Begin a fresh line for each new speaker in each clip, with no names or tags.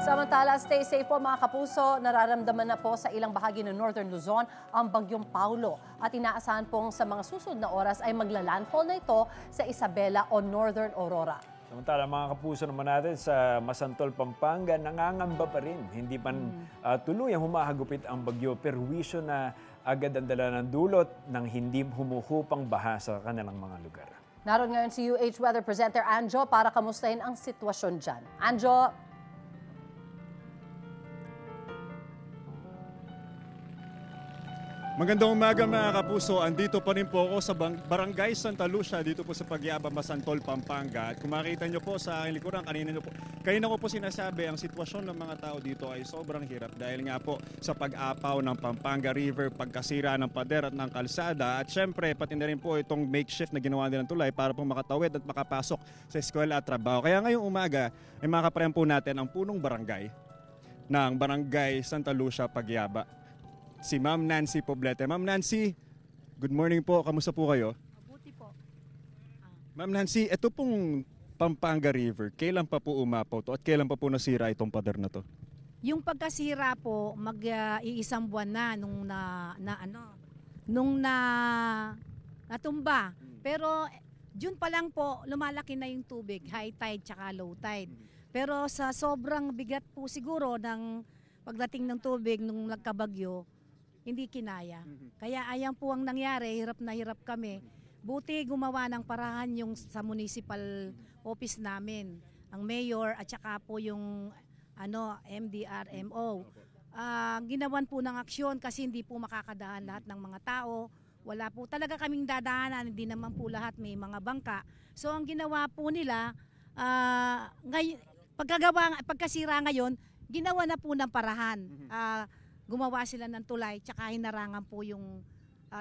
Samantala, stay safe po mga kapuso. Nararamdaman na po sa ilang bahagi ng Northern Luzon ang bagyong Paulo. At inaasahan pong sa mga susunod na oras ay maglalandfall na ito sa Isabela o Northern Aurora.
Samantala mga kapuso naman natin sa Masantol, Pampanga, nangangamba pa rin. Hindi man tuluyang humahagupit ang bagyo, perwisyo na agad ang dala ng dulot ng hindi humuhupang baha sa kanilang mga lugar.
Naroon ngayon si UH Weather Presenter Anjo para kamustahin ang sitwasyon dyan. Anjo!
Magandang umaga mga kapuso. Andito pa rin po ako sa Barangay Santa Lucia dito po sa Pagyaba, Masantol, Pampanga. At kung makita nyo po sa aking likuran, kanina ko po sinasabi, ang sitwasyon ng mga tao dito ay sobrang hirap dahil nga po sa pag-apaw ng Pampanga River, pagkasira ng pader at ng kalsada. At syempre, pati na rin po itong makeshift na ginawa nilang tulay para pong makatawid at makapasok sa eskwela at trabaho. Kaya ngayong umaga ay makaparehan po natin ang punong barangay ng Barangay Santa Lucia, Pagyaba. Si Ma'am Nancy Poblete. Ma'am Nancy, good morning po. Kamusta po kayo?
Mabuti po.
Ma'am Nancy, ito pong Pampanga River, kailan pa po umapaw to at kailan pa po nasira itong pader na to?
Yung pagkasira po, mag-iisang buwan na nung natumba. Pero June pa lang po, lumalaki na yung tubig, high tide tsaka low tide. Pero sa sobrang bigat po siguro ng pagdating ng tubig nung nagkabagyo, hindi kinaya. Kaya ayan po ang nangyari, hirap na hirap kami. Buti gumawa ng parahan yung sa municipal office namin, ang mayor at saka po yung MDRMO. Ginawan po ng aksyon kasi hindi po makakadaan lahat ng mga tao. Wala po talaga kaming dadaanan, hindi naman po lahat may mga bangka. So ang ginawa po nila, pagkasira ngayon, ginawa na po ng parahan. Gumawa sila ng tulay, tsaka hinarangan po yung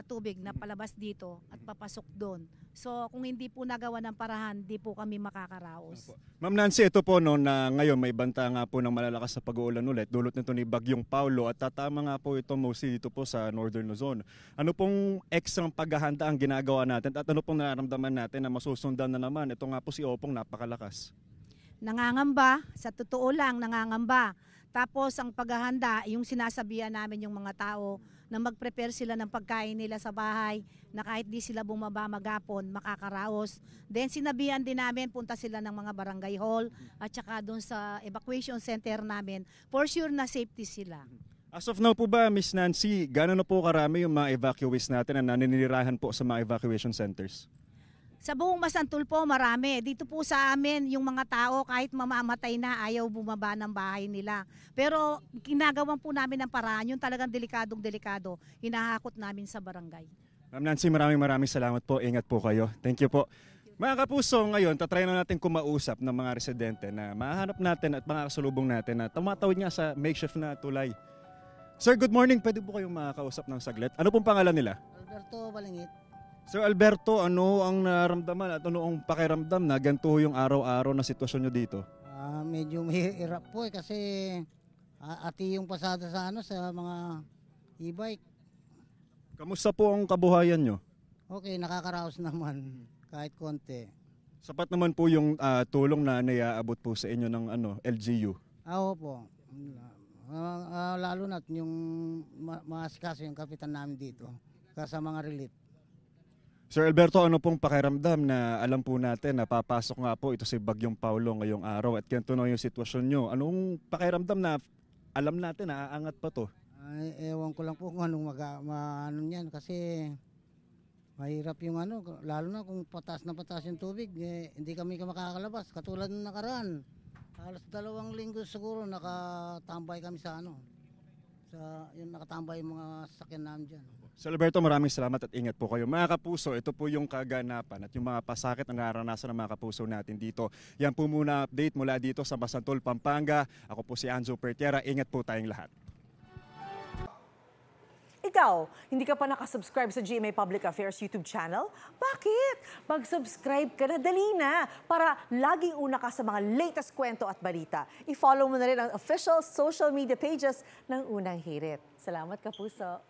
tubig na palabas dito at papasok doon. So kung hindi po nagawa ng parahan, di po kami makakaraos.
Ma'am Nancy, ito po na ngayon may banta nga po ng malalakas na pag-uulan ulit. Dulot nito ni Bagyong Paulo at tatama nga po ito mostly dito po sa Northern Luzon. Ano pong extra paghahanda ang ginagawa natin at ano pong nararamdaman natin na masusundan na naman? Ito nga po si Opong napakalakas.
Nangangamba, sa totoo lang nangangamba. Tapos ang paghahanda, yung sinasabihan namin yung mga tao na mag-prepare sila ng pagkain nila sa bahay na kahit di sila bumaba magapon, makakaraos. Then sinabihan din namin, punta sila ng mga barangay hall at saka doon sa evacuation center namin. For sure na safety sila.
As of now po ba, Miss Nancy, gano'n na po karami yung mga evacuees natin na naninirahan po sa mga evacuation centers?
Sa buong Masantol po, marami. Dito po sa amin, yung mga tao kahit mamamatay na, ayaw bumaba ng bahay nila. Pero ginagawan po namin ng paraan, yung talagang delikadong-delikado, hinahakot namin sa barangay.
Ma'am Nancy, maraming salamat po. Ingat po kayo. Thank you po. Mga kapuso, ngayon, tatry na natin kumausap ng mga residente na mahanap natin at makakasalubong natin na tumatawid nga sa makeshift na tulay. Sir, good morning. Pwede po kayong makakausap ng saglit? Ano pong pangalan nila?
Alberto Balingit.
Sir Alberto, ano ang naramdaman at ano ang pakiramdam na ganito yung araw-araw na sitwasyon nyo dito?
Medyo mahirap po kasi ati yung pasada sa sa mga e-bike.
Kamusta po ang kabuhayan nyo?
Okay, nakakaraos naman kahit konti.
Sapat naman po yung tulong na naiaabot po sa inyo ng LGU?
Po. Lalo na yung maasikaso yung kapitan namin dito sa mga relief.
Sir Alberto, ano pong pakiramdam na alam po natin na papasok nga po ito si Bagyong Paulo ngayong araw at ganito na yung sitwasyon nyo. Anong pakiramdam na alam natin na aangat pa to?
Ewan ko lang po kung anong yan kasi mahirap yung lalo na kung patas na patas yung tubig, hindi kami makakalabas. Katulad ng nakaraan, halos 2 linggo siguro nakatambay kami sa yung nakatambay yung mga sasakyan namin dyan.
Sir Alberto, maraming salamat at ingat po kayo. Mga kapuso, ito po yung kaganapan at yung mga pasakit na naranasan ng mga kapuso natin dito. Yan po muna update mula dito sa Masantol, Pampanga. Ako po si Anjo Pertiera. Ingat po tayong lahat.
Ikaw, hindi ka pa nakasubscribe sa GMA Public Affairs YouTube channel? Bakit? Mag-subscribe ka na, dali na, para laging una ka sa mga latest kwento at balita. I-follow mo na rin ang official social media pages ng Unang Hirit. Salamat, Kapuso.